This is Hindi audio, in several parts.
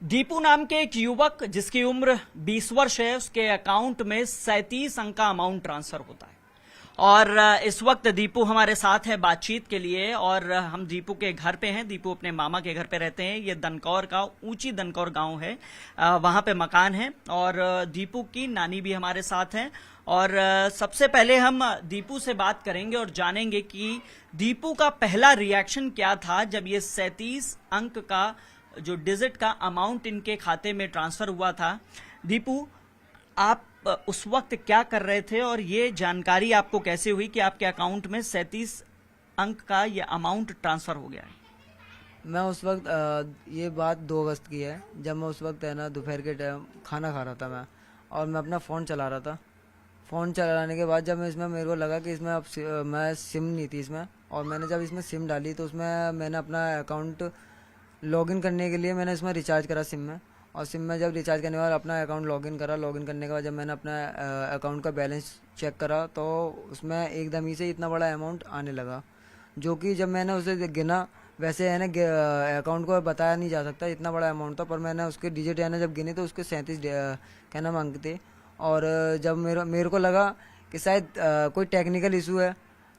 दीपू नाम के एक युवक जिसकी उम्र 20 वर्ष है, उसके अकाउंट में 37 अंक का अमाउंट ट्रांसफर होता है। और इस वक्त दीपू हमारे साथ है बातचीत के लिए, और हम दीपू के घर पे हैं। दीपू अपने मामा के घर पे रहते हैं। ये दनकौर का ऊंची दनकौर गांव है, वहां पे मकान है, और दीपू की नानी भी हमारे साथ हैं। और सबसे पहले हम दीपू से बात करेंगे और जानेंगे कि दीपू का पहला रिएक्शन क्या था जब ये 37 अंक का जो डिजिट का अमाउंट इनके खाते में ट्रांसफर हुआ था। दीपू, आप उस वक्त क्या कर रहे थे और ये जानकारी आपको कैसे हुई कि आपके अकाउंट में 37 अंक का ये अमाउंट ट्रांसफर हो गया है? मैं उस वक्त ये बात 2 अगस्त की है, जब मैं उस वक्त है ना दोपहर के टाइम खाना खा रहा था मैं, और मैं अपना फ़ोन चला रहा था। फ़ोन चलाने के बाद जब मैं इसमें मेरे को लगा कि इसमें अब मैं सिम नहीं थी इसमें, और मैंने जब इसमें सिम डाली तो उसमें मैंने अपना अकाउंट लॉगिन करने के लिए मैंने इसमें रिचार्ज करा सिम में, और सिम में जब रिचार्ज करने के बाद अपना अकाउंट लॉगिन करा। लॉगिन करने के बाद जब मैंने अपना अकाउंट का बैलेंस चेक करा तो उसमें एकदम ही से इतना बड़ा अमाउंट आने लगा, जो कि जब मैंने उसे गिना, वैसे है ना अकाउंट को बताया नहीं जा सकता इतना बड़ा अमाउंट था, पर मैंने उसके डिजिट है ना जब गिने तो उसके 37 क्या नाम अंक थे। और जब मेरे को लगा कि शायद कोई टेक्निकल इशू है,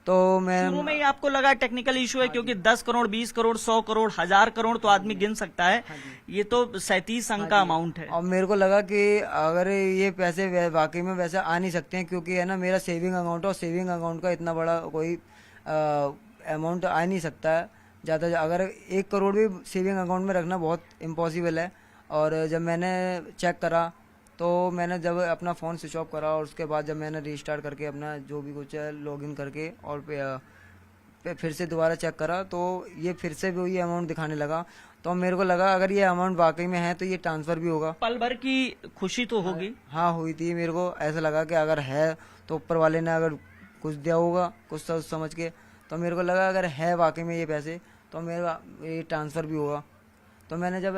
तो मैं शुरू में ही आपको लगा टेक्निकल इशू है, क्योंकि 10 करोड़, 20 करोड़, 100 करोड़, 1000 करोड़ तो आदमी गिन सकता है। ये तो 37 अंक का अमाउंट है। और मेरे को लगा कि अगर ये पैसे वाकई में वैसे आ नहीं सकते हैं, क्योंकि है ना मेरा सेविंग अकाउंट है, और सेविंग अकाउंट का इतना बड़ा कोई अमाउंट आ नहीं सकता है ज़्यादा। अगर 1 करोड़ भी सेविंग अकाउंट में रखना बहुत इम्पॉसिबल है। और जब मैंने चेक करा तो मैंने जब अपना फ़ोन स्विच ऑफ करा, और उसके बाद जब मैंने रीस्टार्ट करके अपना जो भी कुछ है लॉगिन करके और फिर से दोबारा चेक करा, तो ये फिर से भी वही अमाउंट दिखाने लगा। तो मेरे को लगा अगर ये अमाउंट वाकई में है तो ये ट्रांसफ़र भी होगा। पल भर की खुशी तो होगी। हाँ हुई थी। मेरे को ऐसा लगा कि अगर है तो ऊपर वाले ने अगर कुछ दिया होगा कुछ सोच समझ के, तो मेरे को लगा अगर है वाकई में ये पैसे तो मेरा ये ट्रांसफ़र भी होगा। तो मैंने जब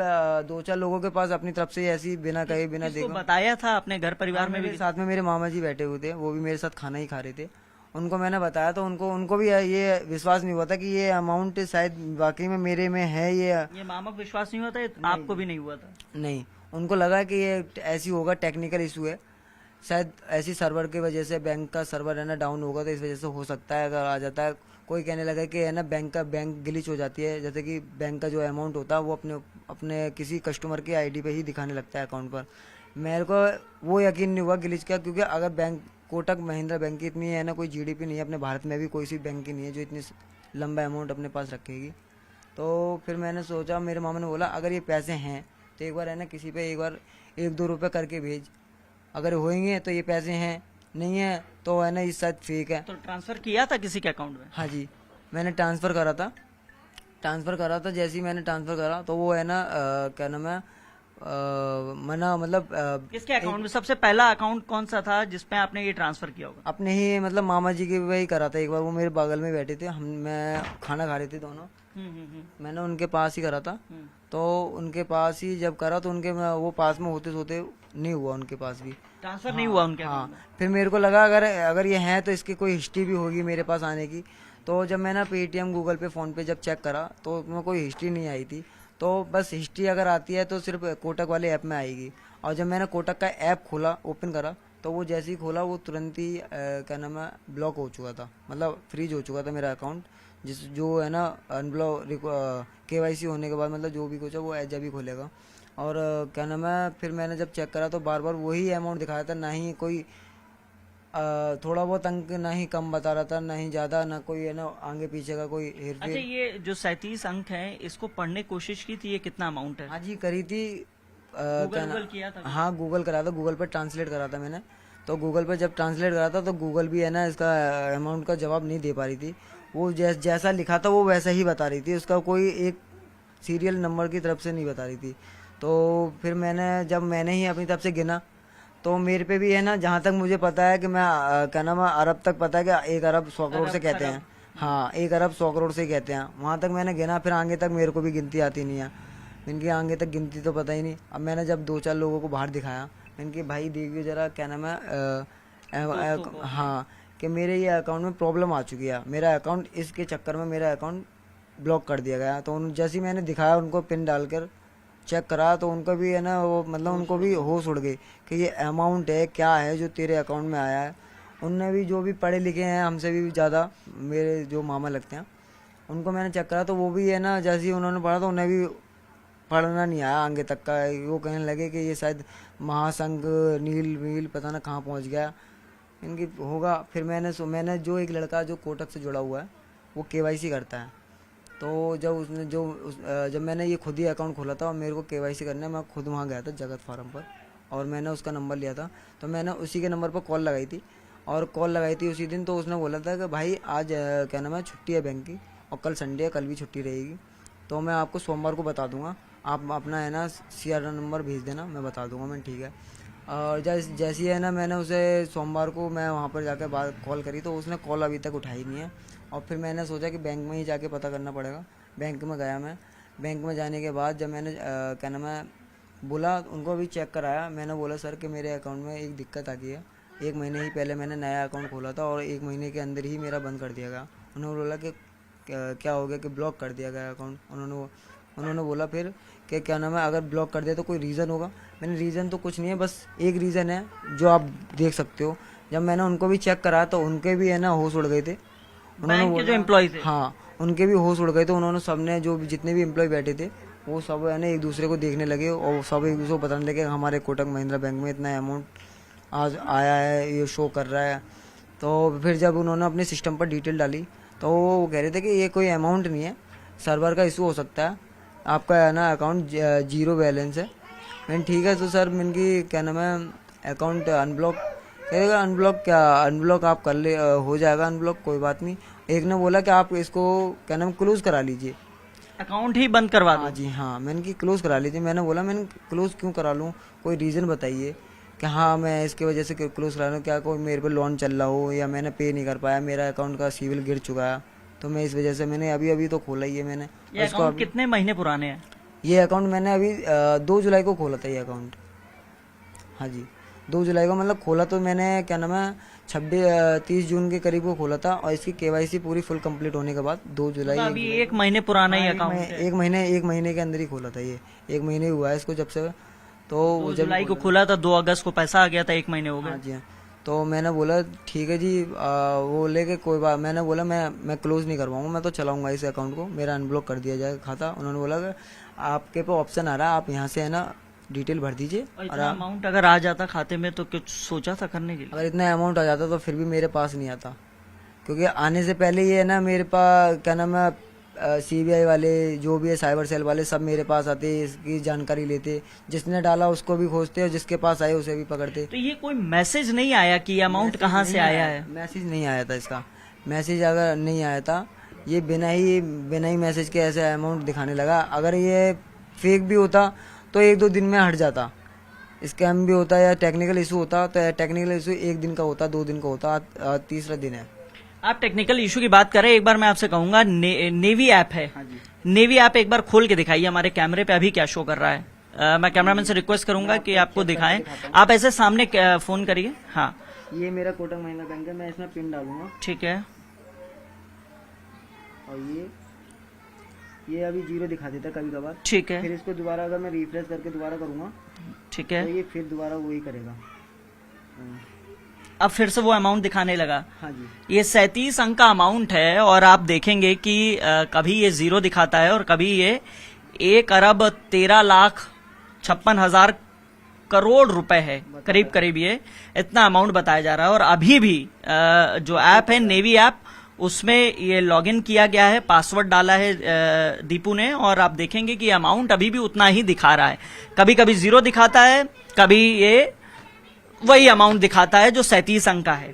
2-4 लोगों के पास अपनी तरफ से ऐसी बिना कहे बिना किसको देखे बताया था? अपने घर परिवार में भी? साथ में मेरे मामा जी बैठे हुए थे, वो भी मेरे साथ खाना ही खा रहे थे। उनको मैंने बताया तो उनको भी ये विश्वास नहीं हुआ था कि ये अमाउंट शायद वाकई में मेरे में है। ये मामा को विश्वास नहीं हुआ था? आपको भी नहीं हुआ था? नहीं, उनको लगा कि ये ऐसी होगा, टेक्निकल इशू है शायद, ऐसी सर्वर की वजह से, बैंक का सर्वर है ना डाउन होगा तो इस वजह से हो सकता है अगर आ जाता है। कोई कहने लगा कि है ना बैंक ग्लिच हो जाती है, जैसे कि बैंक का जो अमाउंट होता है वो अपने किसी कस्टमर की आईडी पे ही दिखाने लगता है अकाउंट पर। मेरे को वो यकीन नहीं हुआ ग्लिच का, क्योंकि अगर बैंक कोटक महिंद्रा बैंक की इतनी है ना कोई जीडीपी नहीं है, अपने भारत में भी कोई सी बैंक की नहीं है जो इतनी लंबा अमाउंट अपने पास रखेगी। तो फिर मैंने सोचा, मेरे मामा ने बोला अगर ये पैसे हैं तो एक बार है ना किसी पे एक बार 1-2 रुपये करके भेज, अगर होंगे तो ये पैसे हैं, नहीं है तो है ना इस शायद फेक है। तो ट्रांसफर किया था किसी के अकाउंट में? हाँ जी, मैंने ट्रांसफ़र करा था। जैसे ही मैंने ट्रांसफ़र करा तो वो है ना क्या नाम है मना, मतलब किसके अकाउंट में? सबसे पहला अकाउंट कौन सा था जिसपे आपने ये ट्रांसफर किया होगा? अपने ही मतलब मामा जी के वही करा था एक बार। वो मेरे बगल में बैठे थे, मैं खाना खा रहे थे दोनों। मैंने उनके पास ही करा था। तो उनके पास ही जब करा तो उनके वो पास में होते सोते नहीं हुआ, उनके पास भी ट्रांसफर नहीं हुआ उनके हाँ। account में? फिर मेरे को लगा अगर ये हैं तो इसकी कोई हिस्ट्री भी होगी मेरे पास आने की। तो जब मैंने पेटीएम, गूगल पे, फ़ोन पे जब चेक करा तो उसमें कोई हिस्ट्री नहीं आई थी। तो बस हिस्ट्री अगर आती है तो सिर्फ कोटक वाले ऐप में आएगी। और जब मैंने कोटक का ऐप खोला, ओपन करा, तो वो जैसे ही खोला वो तुरंत ही क्या नाम है ब्लॉक हो चुका था, मतलब फ्रीज हो चुका था मेरा अकाउंट। जो है ना अनब्लॉक केवाईसी होने के बाद मतलब जो भी कुछ है वो जब ही खोलेगा। और क्या नाम है फिर मैंने जब चेक करा तो बार बार वही अमाउंट दिखाया था, ना ही कोई थोड़ा बहुत अंक ना ही कम बता रहा था, ना ही ज़्यादा, ना कोई है ना आगे पीछे का कोई हेरफेर। अच्छा, ये जो 37 अंक है इसको पढ़ने की कोशिश की थी, ये कितना अमाउंट है? हाँ जी, करी थी। गूगल किया था? हाँ, गूगल करा था, गूगल पर ट्रांसलेट करा था मैंने। तो गूगल पर जब ट्रांसलेट करा था तो गूगल भी है ना इसका अमाउंट का जवाब नहीं दे पा रही थी। वो जैसा लिखा था वो वैसा ही बता रही थी, उसका कोई एक सीरियल नंबर की तरफ से नहीं बता रही थी। तो फिर मैंने ही अपनी तरफ से गिना तो मेरे पे भी है ना, जहाँ तक मुझे पता है कि मैं क्या नाम है अरब तक पता है कि 1 अरब 100 करोड़ से कहते हैं। हाँ, 1 अरब 100 करोड़ से कहते हैं, वहाँ तक मैंने गिना। फिर आगे तक मेरे को भी गिनती आती नहीं है, इनकी आगे तक गिनती तो पता ही नहीं। अब मैंने जब 2-4 लोगों को बाहर दिखाया, इनके भाई देखिए जरा क्या नाम है हाँ, कि मेरे ये अकाउंट में प्रॉब्लम आ चुकी है, मेरा अकाउंट इसके चक्कर में मेरा अकाउंट ब्लॉक कर दिया गया। तो जैसे ही मैंने दिखाया उनको पिन डालकर, चेक करा तो उनको भी है ना वो मतलब उनको भी होश उड़ गई कि ये अमाउंट है क्या है जो तेरे अकाउंट में आया है। उनने भी जो भी पढ़े लिखे हैं हमसे भी ज़्यादा, मेरे जो मामा लगते हैं, उनको मैंने चेक करा तो वो भी है ना जैसे ही उन्होंने पढ़ा तो उन्हें भी पढ़ना नहीं आया आगे तक का। वो कहने लगे कि ये शायद महासंघ नील वील पता ना कहाँ पहुँच गया इनकी होगा। फिर मैंने जो एक लड़का जो कोटक से जुड़ा हुआ है वो केवाईसी करता है, तो जब मैंने ये खुद ही अकाउंट खोला था और मेरे को केवाईसी करने मैं खुद वहाँ गया था जगत फार्म पर, और मैंने उसका नंबर लिया था। तो मैंने उसी के नंबर पर कॉल लगाई थी उसी दिन। तो उसने बोला था कि भाई आज क्या नाम है छुट्टी है बैंक की और कल संडे है, कल भी छुट्टी रहेगी, तो मैं आपको सोमवार को बता दूंगा, आप अपना है ना CR नंबर भेज देना, मैं बता दूंगा। मैं ठीक है। और जैसी है ना मैंने उसे सोमवार को मैं वहाँ पर जाकर बात कॉल करी तो उसने कॉल अभी तक उठाई नहीं है। और फिर मैंने सोचा कि बैंक में ही जाके पता करना पड़ेगा। बैंक में गया मैं। बैंक में जाने के बाद जब मैंने क्या नाम है बोला, उनको भी चेक कराया, मैंने बोला सर कि मेरे अकाउंट में एक दिक्कत आ गई है। 1 महीने ही पहले मैंने नया अकाउंट खोला था और 1 महीने के अंदर ही मेरा बंद कर दिया गया। उन्होंने बोला कि क्या हो गया कि ब्लॉक कर दिया गया अकाउंट। उन्होंने बोला फिर कि क्या नाम है अगर ब्लॉक कर दिया तो कोई रीज़न होगा। मैंने रीज़न तो कुछ नहीं है, बस एक रीज़न है जो आप देख सकते हो। जब मैंने उनको भी चेक करा तो उनके भी है ना होश उड़ गए थे। बैंक के जो एम्प्लॉय थे, हाँ उनके भी होश उड़ गए थे। उन्होंने सबने जो जितने भी एम्प्लॉय बैठे थे वो सब है ना एक दूसरे को देखने लगे और सब एक दूसरे को बताने लगे हमारे कोटक महिंद्रा बैंक में इतना अमाउंट आज आया है, ये शो कर रहा है। तो फिर जब उन्होंने अपने सिस्टम पर डिटेल डाली तो वो कह रहे थे कि ये कोई अमाउंट नहीं है, सर्वर का इशू हो सकता है, आपका है ना अकाउंट 0 बैलेंस है। मैंने ठीक है तो सर इनकी क्या नाम है अकाउंट अनब्लॉक करेगा। अनब्लॉक आप कर ले, हो जाएगा अनब्लॉक, कोई बात नहीं। एक ने बोला कि आप इसको क्या नाम क्लोज करा लीजिए, अकाउंट ही बंद करवा दो। हाँ जी हाँ, मैंने कि क्लोज करा लीजिए। मैंने बोला मैंने क्लोज क्यों करा लूँ, कोई रीज़न बताइए कि हाँ मैं इसकी वजह से क्लोज करा लूँ, क्या कोई मेरे पे लोन चल रहा हो या मैंने पे नहीं कर पाया, मेरा अकाउंट का सिविल गिर चुका है, तो मैं इस वजह से मैंने अभी तो खोला ही है मैंने। ये अकाउंट कितने महीने पुराने हैं? ये अकाउंट मैंने अभी 2 जुलाई को खोला था ये अकाउंट। हाँ जी 2 जुलाई को मतलब खोला तो मैंने क्या नाम है 30 जून के करीब को खोला था और इसकी केवाईसी पूरी फुल कंप्लीट होने के बाद 2 जुलाई अभी 1 महीने पुराना ही अकाउंट है। 1 महीने के अंदर ही खोला था ये। 1 महीने हुआ है इसको जब से। तो 2 जुलाई को खुला था, 2 अगस्त को पैसा आ गया था, 1 महीने हो गए। हाँ जी हाँ। तो मैंने बोला ठीक है जी, वो लेके कोई बात, मैंने बोला मैं क्लोज नहीं करवाऊंगा, मैं तो चलाऊंगा इस अकाउंट को, मेरा अनब्लॉक कर दिया जाएगा खाता। उन्होंने बोला कि आपके पे ऑप्शन आ रहा है, आप यहाँ से है ना डिटेल भर दीजिए। और इतना अमाउंट अगर आ जाता खाते में तो कुछ सोचा था करने के लिए? अगर इतना अमाउंट आ जाता तो फिर भी मेरे पास नहीं आता, क्योंकि आने से पहले ये है ना मेरे पास क्या नाम है CBI वाले जो भी है साइबर सेल वाले सब मेरे पास आते, इसकी जानकारी लेते, जिसने डाला उसको भी खोजते और जिसके पास आए उसे भी पकड़ते। तो ये कोई मैसेज नहीं आया कि ये अमाउंट कहाँ से आया है? मैसेज नहीं आया था इसका। मैसेज अगर नहीं आया था, ये बिना ही मैसेज के ऐसे अमाउंट दिखाने लगा। अगर ये फेक भी होता तो 1-2 दिन में हट जाता, स्कैम भी होता या टेक्निकल इशू होता तो टेक्निकल इशू 1 दिन का होता, 2 दिन का होता, तीसरा दिन है। आप टेक्निकल इशू की बात करें, एक बार मैं आपसे कहूंगा नेवी ऐप है, नेवी ऐप एक बार खोल के दिखाइए हमारे कैमरे पे अभी क्या शो कर रहा है। मैं कैमरामैन से रिक्वेस्ट करूंगा कि आपको दिखाएं, आप ऐसे सामने फोन करिए। हाँ ये मेरा कोटक महिंद्रा बैंक है, मैं इसमें पिन डालूंगा, ठीक है। और ये अभी 0 दिखा देता है कभी कभार, ठीक है। फिर इसको दोबारा अगर मैं रिफ्रेश करके दोबारा करूंगा ठीक है, तो ये फिर दोबारा वही करेगा। अब फिर से वो अमाउंट दिखाने लगा। हाँ जी ये 37 अंक का अमाउंट है और आप देखेंगे कि कभी ये 0 दिखाता है और कभी ये 1,13,56,000 करोड़ रुपए है, करीब करीब ये इतना अमाउंट बताया जा रहा है। और अभी भी जो ऐप है नेवी ऐप, उसमें ये लॉगिन किया गया है, पासवर्ड डाला है दीपू ने, और आप देखेंगे कि अमाउंट अभी भी उतना ही दिखा रहा है। कभी कभी 0 दिखाता है, कभी ये वही अमाउंट दिखाता है जो 37 अंक का है।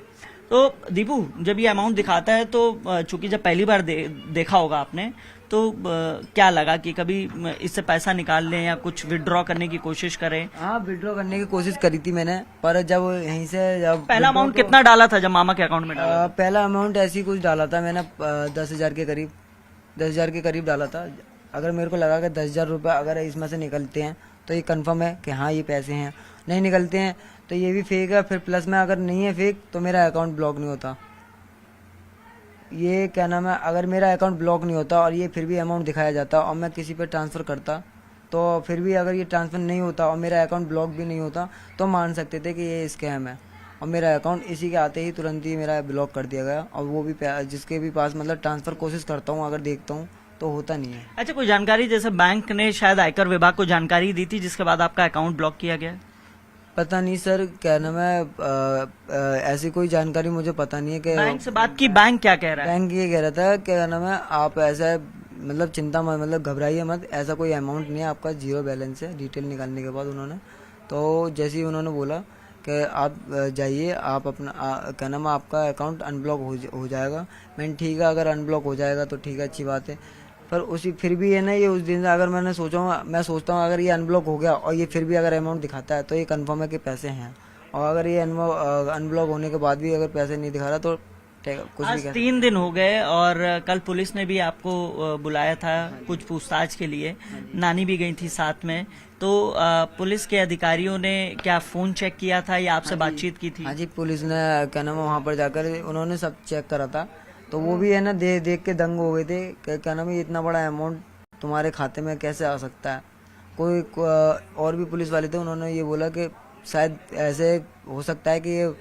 तो दीपू जब ये अमाउंट दिखाता है तो चूंकि जब पहली बार देखा होगा आपने, तो क्या लगा कि कभी इससे पैसा निकाल लें या कुछ विड्रॉ करने की कोशिश करें? हाँ विड्रॉ करने की कोशिश करी थी मैंने, पर जब यहीं से पहला अमाउंट कितना डाला था जब मामा के अकाउंट में डाला? पहला अमाउंट ऐसे ही कुछ डाला था मैंने, 10,000 के करीब, 10,000 के करीब डाला था। अगर मेरे को लगा कि 10,000 रुपये अगर इसमें से निकलते हैं तो ये कंफर्म है कि हाँ ये पैसे हैं, नहीं निकलते हैं तो ये भी फेक है। फिर प्लस में अगर नहीं है फेक तो मेरा अकाउंट ब्लॉक नहीं होता। ये क्या नाम है, अगर मेरा अकाउंट ब्लॉक नहीं होता और ये फिर भी अमाउंट दिखाया जाता और मैं किसी पे ट्रांसफ़र करता तो फिर भी अगर ये ट्रांसफर नहीं होता और मेरा अकाउंट ब्लॉक भी नहीं होता तो मान सकते थे कि ये स्कैम है। और मेरा अकाउंट इसी के आते ही तुरंत ही मेरा ब्लॉक कर दिया गया, और वो भी जिसके भी पास मतलब ट्रांसफर कोशिश करता हूँ अगर देखता हूँ तो होता नहीं है। अच्छा, कोई जानकारी जैसे बैंक ने शायद आयकर विभाग को जानकारी दी थी जिसके बाद आपका अकाउंट ब्लॉक किया गया? पता नहीं सर, क्या नाम है, ऐसी कोई जानकारी मुझे पता नहीं है कि बैंक से बात की, बैंक क्या कह रहा है? बैंक ये कह रहा था क्या नाम है, आप ऐसा मतलब चिंता मत, मतलब घबराइए मत, ऐसा कोई अमाउंट नहीं है, आपका जीरो बैलेंस है। डिटेल निकालने के बाद उन्होंने तो जैसे ही उन्होंने बोला कि आप जाइए, आप अपना क्या नाम है, आपका अकाउंट अनब्लॉक हो जाएगा। मैंने ठीक है, अगर अनब्लॉक हो जाएगा तो ठीक है, अच्छी बात है। पर उसी फिर भी है ना, ये उस दिन से अगर मैं सोचता हूँ अगर ये अनब्लॉक हो गया और ये फिर भी अगर अमाउंट दिखाता है तो ये कंफर्म है कि पैसे हैं। और अगर ये अनब्लॉक होने के बाद भी अगर पैसे नहीं दिखा रहा तो कुछ आज भी 3 दिन हो गए और कल पुलिस ने भी आपको बुलाया था कुछ पूछताछ के लिए, नानी भी गई थी साथ में, तो पुलिस के अधिकारियों ने क्या फोन चेक किया था या आपसे बातचीत की थी? हाँ जी, पुलिस ने क्या नाम है वहाँ पर जाकर उन्होंने सब चेक करा था, तो वो भी है ना देख के दंग हो गए थे। क्या नाम है, इतना बड़ा अमाउंट तुम्हारे खाते में कैसे आ सकता है। और भी पुलिस वाले थे, उन्होंने ये बोला कि शायद ऐसे हो सकता है कि ये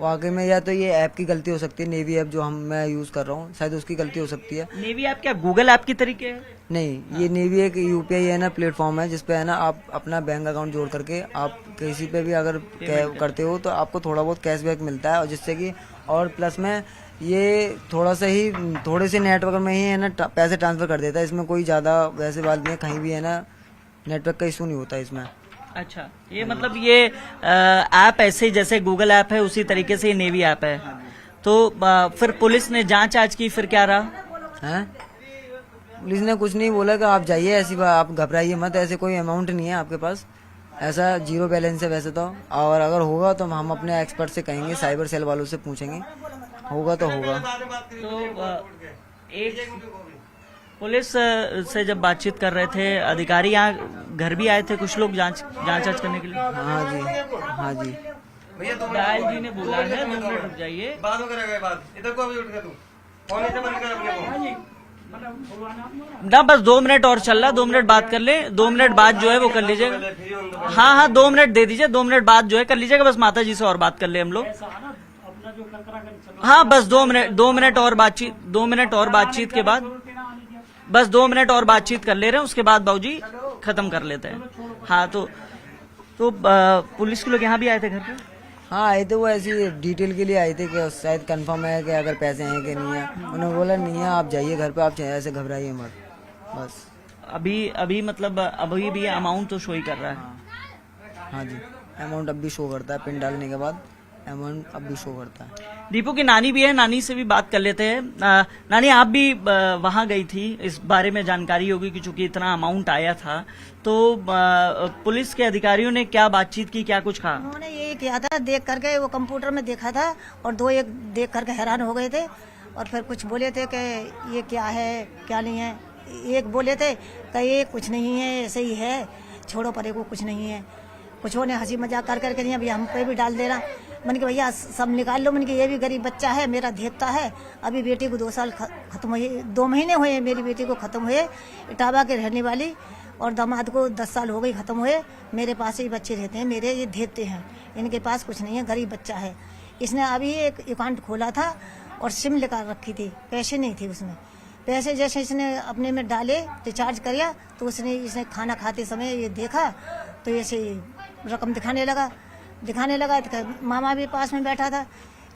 वाकई में या तो ये ऐप की गलती हो सकती है, नेवी ऐप जो मैं यूज कर रहा हूँ, शायद उसकी गलती हो सकती है। नेवी ऐप क्या गूगल ऐप की तरीके है? नहीं, ये नेवी एक यूपीआई है ना प्लेटफॉर्म है, जिसपे है ना आप अपना बैंक अकाउंट जोड़ करके आप किसी पे भी अगर करते हो तो आपको थोड़ा बहुत कैशबैक मिलता है, और जिससे कि और प्लस में ये थोड़े से नेटवर्क में ही है ना पैसे ट्रांसफर कर देता है। इसमें कोई ज्यादा वैसे बात नहीं, कहीं भी है ना नेटवर्क का इशू नहीं होता इसमें। अच्छा, ये मतलब ये ऐप ऐसे ही जैसे गूगल ऐप है उसी तरीके से ये नेवी ऐप है। तो फिर पुलिस ने जांच आज की, फिर क्या रहा? हैं? पुलिस ने कुछ नहीं बोला कि आप जाइए, ऐसी बात, आप घबराइए मत, ऐसे कोई अमाउंट नहीं है आपके पास, ऐसा जीरो बैलेंस है वैसे तो, और अगर होगा तो हम अपने एक्सपर्ट से कहेंगे, साइबर सेल वालों से पूछेंगे, होगा तो होगा। तो एक पुलिस से जब बातचीत कर रहे थे अधिकारी, यहाँ घर भी आए थे कुछ लोग जांच करने के लिए? हाँ जी, हाँ जी। दयाल जी ने बोला है 2 मिनट रुक जाइए, बात हो करेगा बात, इधर को अभी उठ के तू फोन इधर बंद कर अपने को। ना बस 2 मिनट और चल रहा, 2 मिनट बात कर ले, 2 मिनट बाद जो है वो कर लीजिएगा। हाँ, 2 मिनट दे दीजिए, 2 मिनट बाद जो है कर लीजिएगा, बस माता जी से और बात कर ले हम लोग। हाँ, बस 2 मिनट और बातचीत, 2 मिनट और बातचीत के बाद, बस 2 मिनट और बातचीत कर ले रहे हैं, उसके बाद बाबूजी खत्म कर लेते हैं। हाँ, तो पुलिस के लोग यहाँ भी आए थे घर पे? हाँ आए थे, वो ऐसी डिटेल के लिए आए थे कि शायद कंफर्म है कि अगर पैसे हैं कि नहीं है। उन्होंने बोला नहीं है, आप जाइए घर पे, आप ऐसे घबराइए मत, बस। अभी मतलब अभी भी अमाउंट तो शो ही कर रहा है? हाँ जी, अमाउंट अब भी शो करता है, पिन डालने के बाद अमाउंट अब भी शो करता है। दीपू की नानी भी है, नानी से भी बात कर लेते हैं। नानी, आप भी वहां गई थी, इस बारे में जानकारी होगी कि चूंकि इतना अमाउंट आया था, तो पुलिस के अधिकारियों ने क्या बातचीत की, क्या कुछ कहा? उन्होंने यही किया था, देख करके वो कंप्यूटर में देखा था, और 2 एक देख करके हैरान हो गए थे, और फिर कुछ बोले थे कि ये क्या है क्या नहीं है। एक बोले थे कि ये कुछ नहीं है, ऐसे ही है, छोड़ो परे को, कुछ नहीं है। कुछ ने हंसी मजाक कर करके नहीं, अभी हम पे भी डाल दे रहा। मन के भैया सब निकाल लो, मन के ये भी गरीब बच्चा है, मेरा देवता है। अभी बेटी को 2 साल खत्म हुए, 2 महीने हुए मेरी बेटी को खत्म हुए, इटावा के रहने वाली, और दामाद को 10 साल हो गई खत्म हुए। मेरे पास ही बच्चे रहते हैं, मेरे ये देवते हैं, इनके पास कुछ नहीं है, गरीब बच्चा है। इसने अभी एक अकाउंट खोला था और सिम लेकर रखी थी, पैसे नहीं थे उसमें। पैसे जैसे इसने अपने में डाले, रिचार्ज किया, तो इसने खाना खाते समय ये देखा, तो ऐसे रकम दिखाने लगा। तो मामा भी पास में बैठा था,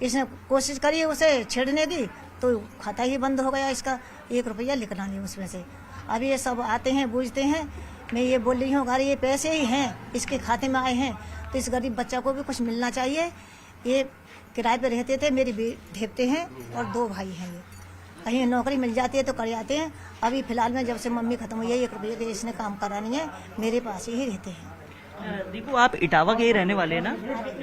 इसने कोशिश करी उसे छेड़ने की, तो खाता ही बंद हो गया इसका, 1 रुपया निकला नहीं उसमें से। अभी ये सब आते हैं, बूझते हैं, मैं ये बोल रही हूँ अगर ये पैसे ही हैं, इसके खाते में आए हैं, तो इस गरीब बच्चा को भी कुछ मिलना चाहिए। ये किराए पे रहते थे, मेरी धेपते हैं और 2 भाई हैं। ये कहीं नौकरी मिल जाती है तो कर जाते हैं। अभी फिलहाल में जब से मम्मी खत्म हुई है, 1 रुपये के इसने काम करा नहीं है, मेरे पास ही रहते हैं। दीपू, आप इटावा के ही रहने वाले हैं ना?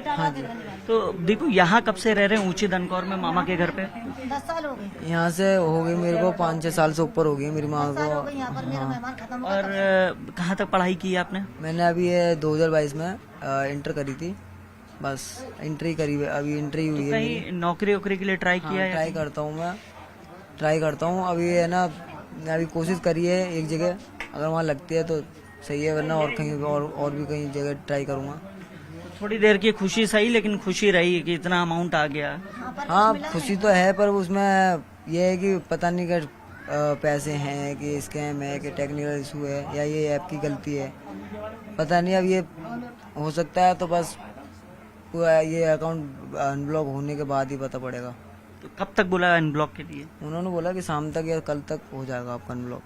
हाँ जी। तो दीपू, यहाँ कब से रह रहे हैं ऊंची दनकौर में मामा के घर पे? 10 साल हो गए। यहाँ से हो गई मेरे को 5-6 साल से ऊपर हो गई मेरी माँ को। यहाँ पर मेरा मेहमान खत्म हो और कहाँ तक पढ़ाई की आपने? मैंने अभी ये 2022 में इंटर करी थी, बस इंटर ही करी, अभी इंटर ही हुई है। कहीं नौकरी वोकरी के लिए ट्राई किया है? ट्राई करता हूँ अभी है ना, मैं अभी कोशिश करी है एक जगह, अगर वहाँ लगती है तो सही है, वरना और कहीं और भी कहीं जगह ट्राई करूँगा। थोड़ी देर की खुशी सही, लेकिन खुशी रही कि इतना अमाउंट आ गया। हाँ खुशी तो है, पर उसमें यह है कि पता नहीं कि पैसे हैं कि स्कैम है कि टेक्निकल इशू है या ये ऐप की गलती है, पता नहीं। अब ये हो सकता है तो बस पूरा ये अकाउंट अनब्लॉक होने के बाद ही पता पड़ेगा। तो कब तक बोला अनब्लॉक के लिए? उन्होंने बोला कि शाम तक या कल तक हो जाएगा आपका अनब्लॉक।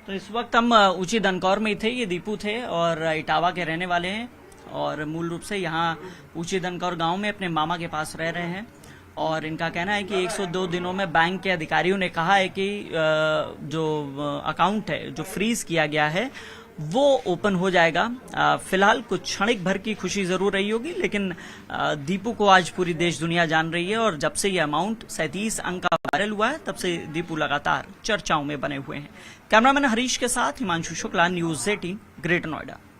तो इस वक्त हम ऊंची दनकौर में ही थे। ये दीपू थे और इटावा के रहने वाले हैं और मूल रूप से यहाँ ऊंची दनकौर गांव में अपने मामा के पास रह रहे हैं। और इनका कहना है कि 102 दिनों में बैंक के अधिकारियों ने कहा है कि जो अकाउंट है जो फ्रीज किया गया है वो ओपन हो जाएगा। फिलहाल कुछ क्षणिक भर की खुशी जरूर रही होगी, लेकिन दीपू को आज पूरी देश दुनिया जान रही है। और जब से ये अमाउंट 37 अंक का वायरल हुआ है तब से दीपू लगातार चर्चाओं में बने हुए हैं। कैमरामैन हरीश के साथ हिमांशु शुक्ला, न्यूज़ 18, ग्रेटर नोएडा।